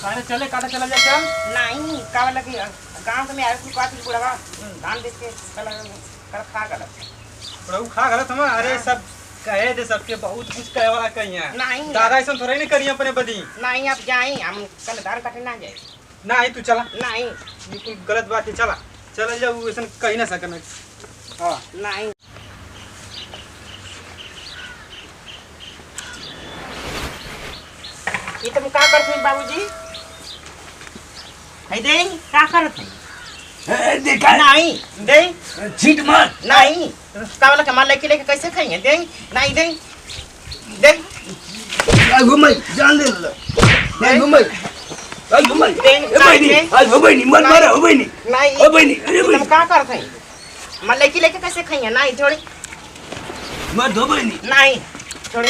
सारे चले काटा चला जाए चल। नहीं का लगी गांव में आए कुछ बात बुढ़वा धान देख के कर खा गलत प्रभु खा गलत हम अरे सब कहे दे सबके बहुत कुछ कहे वाला कहीं है नहीं दादा ऐसा थोड़ा नहीं करिए अपने बदी नहीं अब जाए हम कल धान काटे ना जाए नहीं तू चला नहीं बिल्कुल गलत बात है चला चल जाओ ऐसा कहीं ना सकना हाँ नहीं ये तुम क्या करते हैं बाबूजी है दे क्या करते हैं देखा नहीं दे छीट मत नहीं का वाला कमाल लेके कैसे खाएंगे दे नहीं दे दे घुमाई जान ले ले घुमाई घुमाई आज हो बहनी मन मारा हो बहनी नहीं हो बहनी अरे तुम क्या करते हैं मैं लेके कैसे खाएंगे नहीं थोड़ी मत हो बहनी नहीं थोड़ी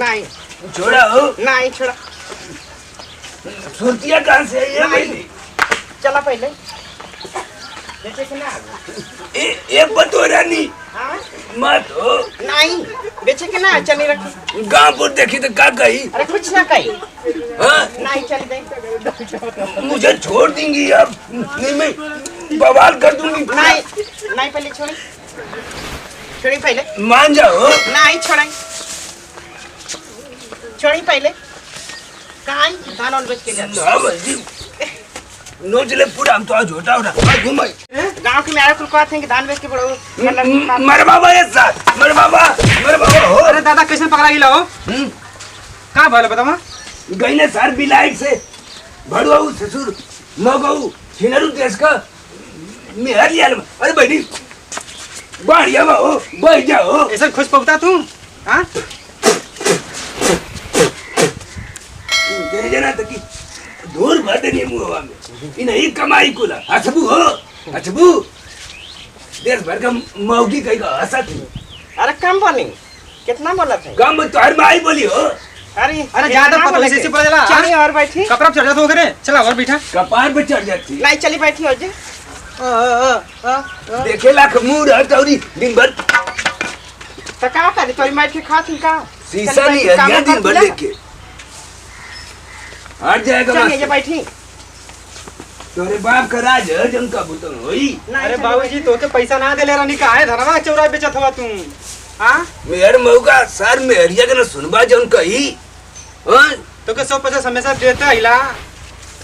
नहीं छोड़ा हो नहीं छोड़ा सुरतिया कहाँ से है ये बहनी चला पहले बेचे के ना एक बतो रानी हाँ मत हो नहीं बेचे के ना चली रखी गाँव पर देखी तो क्या कही अरे कुछ ना कही हाँ नहीं चली दे मुझे छोड़ देंगी अब नहीं मैं बवाल कर दूंगी नहीं नहीं पहले छोड़ी छोड़ी पहले मान जाओ नहीं छोड़ी छोड़ी पहले कहाँ धान और बेच के जाते हाँ बल्दी नोच ले पूरा हम तो आज होता होता घुमाई गांव के मेरे कुल कहते हैं कि धान बेच के पड़ो मेरे बाबा ये साथ मेरे बाबा हो अरे दादा कैसे पकड़ा गिला हो कहाँ भाले बतावा गई ने सर बिलाइक से भड़ुआऊ ससुर मगऊ छिनरू देश का मेहर लिया अरे बहनी बढ़िया हो बढ़ जाओ ऐसा खुश पकता तू हाँ तेरे जना तक दूर भर देनी मुँह में इन ही कमाई कुला हसबू हो हसबू देश भर का मौगी कहीं का हसत अरे कम बोली कितना बोला था कम तो हर माई बोली हो अरे अरे ज्यादा पता से पता चला चली और बैठी कपड़ा चढ़ जाता हो करे चला और बैठा कपार पे चढ़ जाती नहीं चली बैठी हो जी देखे लाख मुंह रहता और दिन भर तो क्या करे तोरी मार के खाती का शीशा नहीं है यहाँ दिन भर देखे हट जाएगा चलिए ये बैठी तोरे बाप का राज है जम का बुतन होई अरे बाबूजी तो के पैसा ना दे ले रानी का है धनवा चौरा बेचत हवा तू हां मेहर मौका सर मेहरिया के न सुनबा जौन कही हां तो के 150 हमेशा देता हिला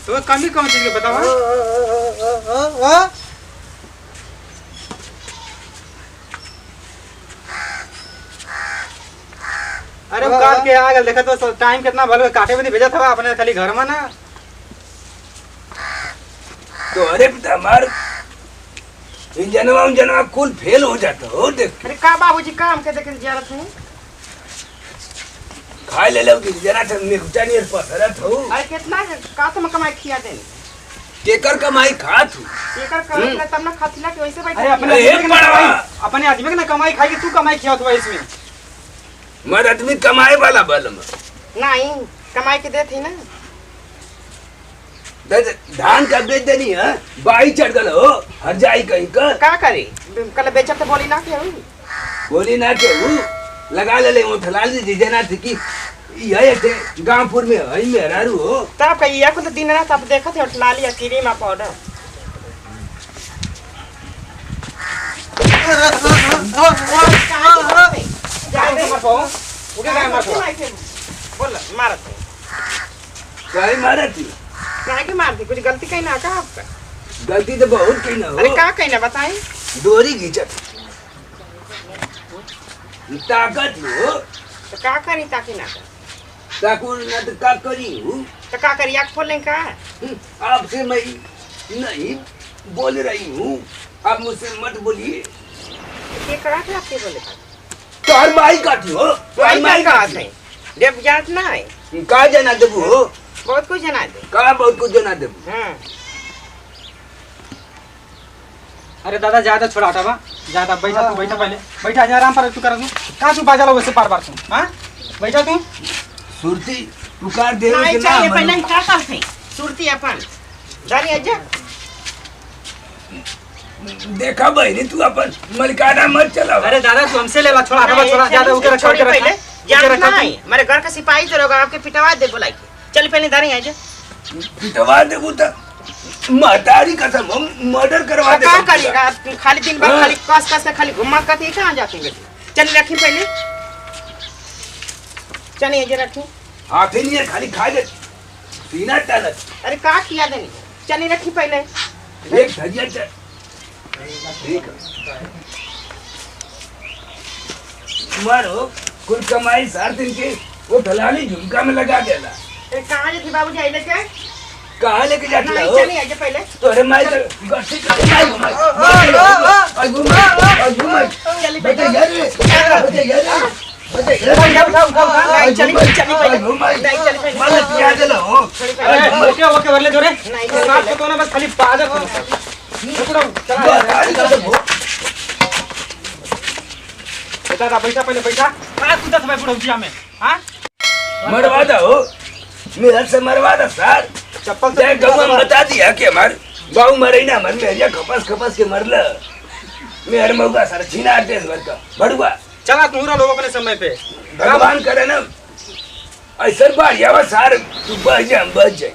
तो कमी कौन चीज के बतावा अरे वो काट के आ गल देखा तो टाइम कितना भलो काटे में नहीं भेजा था अपने खाली घर में ना तो अरे पिता मार इन जनवा कुल फेल हो जाता हो देख अरे का बाबूजी काम के देखे जरूरत है खाए ले लो कि जना था मेकुचा नहीं पसरत हो अरे कितना का तुम कमाई खिया दे केकर कमाई खात हूं एकर कर तब ना खातिला के वैसे बैठा अरे अपने आदमी के ना कमाई खाई तू कमाई खिया तो इसमें मर आदमी कमाए वाला बलम नहीं कमाई के देती ना धान का बेच देनी है बाई चढ़ गल हो हर जाई कहीं का का करे कल बेचब तो बोली ना के बोली ना के हूँ लगा ले वो ठलाल जी देना थी कि ये थे गांवपुर में है मेहरारू हो तब कहिया को तो दिन रात अब देखत है लाली या क्रीम पाउडर बोल मारत कहीं मारा थी काहे के मारती कुछ गलती कहीं ना का आपका गलती तो बहुत कहीं ना अरे हो का कहीं ना बताई डोरी घिंचत ताकत हो तो का करी ताकि ना कर ताकू ना तो का करी हूँ तो का करी आँख खोल लें का आपसे मैं नहीं बोल रही हूँ आप मुझसे मत बोलिए ये करा थे आपके बोले तो हर माई काटी हो तो आई माई का है देव जात ना है का जना देबू हो बहुत कुछ जना दे का बहुत कुछ जना देबू हां अरे दादा ज्यादा छोड़ा हटा बा ज्यादा बैठा तू बैठा पहले बैठा जा आराम पर तू कर तू कहां तू बाजा लो वैसे बार बार तू हां बैठा तू सुरती पुकार दे नहीं के चाहिए ना पहले क्या करते सुरती अपन जानी अज्जा देखा बहनी तू अपन मलिकाना मत चलाओ अरे दादा तू हमसे ले ला छोड़ा हटा छोड़ा ज्यादा ऊपर छोड़ के रख जानत नहीं मेरे घर का सिपाही तो लोग आपके पिटवा दे बोला के चल पहले दारी आजे पिटवा दे बुता महतारी कसम हम मर्डर करवा दे क्या करेगा खाली दिन भर खाली कस कस के खाली घुमा के कहां जाते हैं चल रखी पहले चलिए ये रखी हाथ ही नहीं है खाली खा दे सीना टालत अरे का किया देनी चलिए रखी पहले एक धजिया ठीक है मारो कुल कमाई 4 दिन के वो दलाली झुमका में लगा देला ए कहां जे बाबूजी आइले के कहाँ लेके जाती नहीं हो चलिए आजे पहले तो अरे मैं गट्टी कर चलिए बेटे यार बेटे यार बेटे नहीं चलिए चलिए पहले नहीं चलिए पहले मालूम क्या देला हो ओके ओके वरले जोरे नहीं, साथ को तो ना बस खाली बाजा चला दादा बैठा पहले बैठा का कुदत भाई बुढ़ौतिया में हां मरवा दो मेरे से मरवा दो सर चप्पल जय गवा बता दिया कि हमार बाऊ मरे ना मन में खपस खपस के मरल मेरे मौका सर छीना देश भर का बड़ुआ चला तुहरा लोग अपने समय पे भगवान करे ना ऐसा बढ़िया सार तू बच जाए